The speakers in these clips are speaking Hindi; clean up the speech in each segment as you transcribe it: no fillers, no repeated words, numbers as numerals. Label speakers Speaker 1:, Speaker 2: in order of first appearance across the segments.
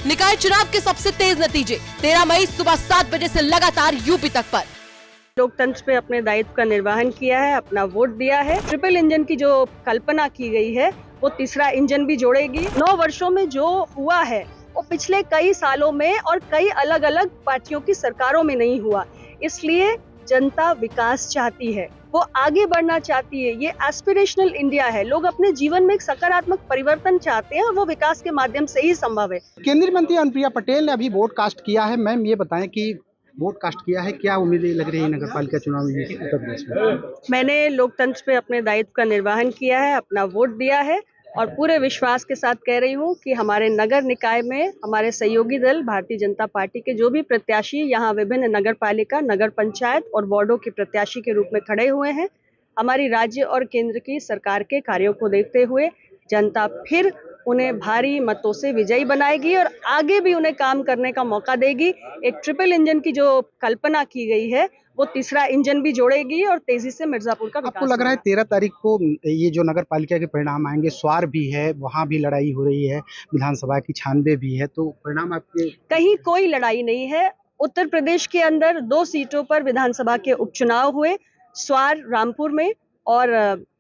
Speaker 1: निकाय चुनाव के सबसे तेज नतीजे 13 मई सुबह 7 बजे से लगातार यूपी तक पर।
Speaker 2: लोकतंत्र पे अपने दायित्व का निर्वहन किया है, अपना वोट दिया है। ट्रिपल इंजन की जो कल्पना की गई है वो तीसरा इंजन भी जोड़ेगी। 9 वर्षों में जो हुआ है वो पिछले कई सालों में और कई अलग अलग पार्टियों की सरकारों में नहीं हुआ। इसलिए जनता विकास चाहती है, वो आगे बढ़ना चाहती है। ये एस्पिरेशनल इंडिया है। लोग अपने जीवन में एक सकारात्मक परिवर्तन चाहते हैं और वो विकास के माध्यम से ही संभव है।
Speaker 3: केंद्रीय मंत्री अनुप्रिया पटेल ने अभी वोट कास्ट किया है। मैम ये बताएं कि वोट कास्ट किया है, क्या उम्मीदें लग रही है नगर पालिका चुनाव में उत्तर प्रदेश में?
Speaker 2: मैंने लोकतंत्र पे अपने दायित्व का निर्वहन किया है, अपना वोट दिया है और पूरे विश्वास के साथ कह रही हूँ कि हमारे नगर निकाय में हमारे सहयोगी दल भारतीय जनता पार्टी के जो भी प्रत्याशी यहाँ विभिन्न नगर पालिका, नगर पंचायत और वार्डों के प्रत्याशी के रूप में खड़े हुए हैं, हमारी राज्य और केंद्र की सरकार के कार्यों को देखते हुए जनता फिर उन्हें भारी मतों से विजयी बनाएगी और आगे भी उन्हें काम करने का मौका देगी। एक ट्रिपल इंजन की जो कल्पना की गई है वो तीसरा इंजन भी जोड़ेगी और तेजी से मिर्जापुर का विकास।
Speaker 3: आपको लग रहा है 13 तारीख को ये जो नगर पालिका के परिणाम आएंगे, स्वार भी है, वहाँ भी लड़ाई हो रही है, विधानसभा की 96 भी है, तो परिणाम आपके?
Speaker 2: कहीं कोई लड़ाई नहीं है। उत्तर प्रदेश के अंदर 2 सीटों पर विधानसभा के उपचुनाव हुए, स्वार रामपुर में और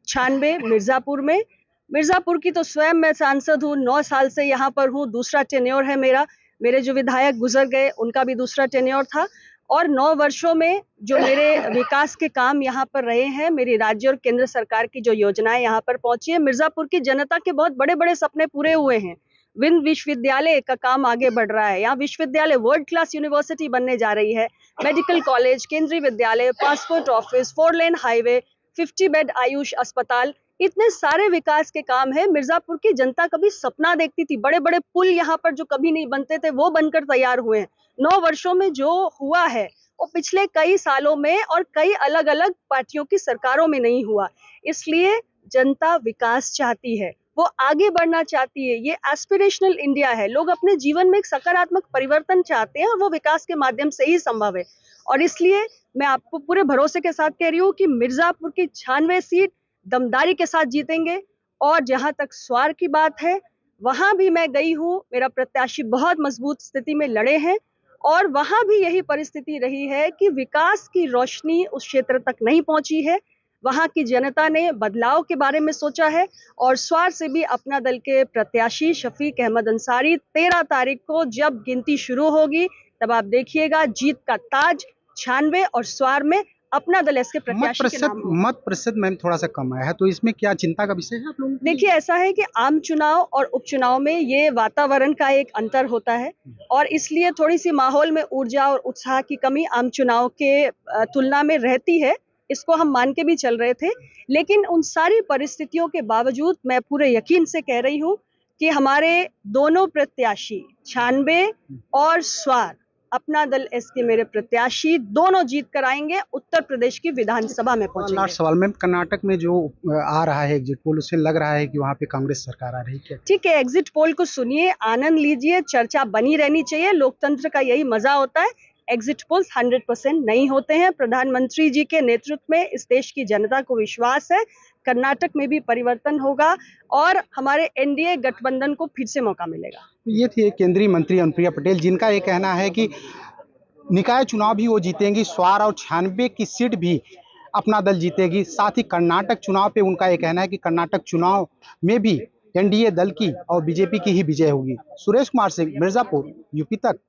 Speaker 2: 96 मिर्जापुर में। मिर्जापुर की तो स्वयं मैं सांसद हूँ, 9 साल से यहाँ पर हूँ, दूसरा टेन्योर है मेरा। मेरे जो विधायक गुजर गए उनका भी दूसरा टेन्योर था और 9 वर्षों में जो मेरे विकास के काम यहाँ पर रहे हैं, मेरी राज्य और केंद्र सरकार की जो योजनाएं यहाँ पर पहुंची है, मिर्जापुर की जनता के बहुत बड़े बड़े सपने पूरे हुए हैं। विंध्य विश्वविद्यालय का काम आगे बढ़ रहा है, यहाँ विश्वविद्यालय वर्ल्ड क्लास यूनिवर्सिटी बनने जा रही है, मेडिकल कॉलेज, केंद्रीय विद्यालय, passport office, 4 lane highway, 50 bed Ayush अस्पताल, इतने सारे विकास के काम है। मिर्जापुर की जनता कभी सपना देखती थी, बड़े बड़े पुल यहाँ पर जो कभी नहीं बनते थे वो बनकर तैयार हुए हैं। 9 वर्षों में जो हुआ है वो पिछले कई सालों में और कई अलग अलग पार्टियों की सरकारों में नहीं हुआ। इसलिए जनता विकास चाहती है, वो आगे बढ़ना चाहती है। ये एस्पिरेशनल इंडिया है। लोग अपने जीवन में एक सकारात्मक परिवर्तन चाहते हैं और वो विकास के माध्यम से ही संभव है। और इसलिए मैं आपको पूरे भरोसे के साथ कह रही हूँ कि मिर्जापुर की 96 सीट दमदारी के साथ जीतेंगे। और जहां तक स्वार की बात है, वहां भी मैं गई हूँ, मेरा प्रत्याशी बहुत मजबूत स्थिति में लड़े हैं और वहां भी यही परिस्थिति रही है कि विकास की रोशनी उस क्षेत्र तक नहीं पहुंची है। वहां की जनता ने बदलाव के बारे में सोचा है और स्वार से भी अपना दल के प्रत्याशी शफीक अहमद अंसारी 13 तारीख को जब गिनती शुरू होगी तब आप देखिएगा जीत का ताज 96 और स्वार में अपना दल इसके प्रत्याशी के नाम होगा।
Speaker 3: मत प्रतिशत मैम थोड़ा सा कम आया है, तो इसमें क्या चिंता का विषय है आप लोगों को?
Speaker 2: देखिए, ऐसा है कि आम चुनाव और उपचुनाव में ये वातावरण का एक अंतर होता है और इसलिए थोड़ी सी माहौल में ऊर्जा और उत्साह की कमी आम चुनाव के तुलना में रहती है। इसको हम मान के भी चल रहे थे, लेकिन उन सारी परिस्थितियों के बावजूद मैं पूरे यकीन से कह रही हूँ कि हमारे दोनों प्रत्याशी 96 और स्वार, अपना दल इसके मेरे प्रत्याशी दोनों जीत कर आएंगे, उत्तर प्रदेश की विधानसभा में पहुंचेंगे।
Speaker 3: लास्ट सवाल मैम, कर्नाटक में जो आ रहा है एग्जिट पोल, उससे लग रहा है कि वहाँ पे कांग्रेस सरकार आ रही है।
Speaker 2: ठीक है, एग्जिट पोल को सुनिए, आनंद लीजिए, चर्चा बनी रहनी चाहिए। लोकतंत्र का यही मजा होता है। एग्जिट पोल्स 100% नहीं होते हैं। प्रधानमंत्री जी के नेतृत्व में इस देश की जनता को विश्वास है, कर्नाटक में भी परिवर्तन होगा और हमारे एनडीए गठबंधन को फिर से मौका मिलेगा।
Speaker 3: ये थी केंद्रीय मंत्री अनुप्रिया पटेल, जिनका ये कहना है कि निकाय चुनाव भी वो जीतेंगी, स्वार और 96 की सीट भी अपना दल जीतेगी। साथ ही कर्नाटक चुनाव पे उनका ये कहना है कि कर्नाटक चुनाव में भी एनडीए दल की और बीजेपी की ही विजय होगी। सुरेश कुमार सिंह, मिर्जापुर, यूपी तक।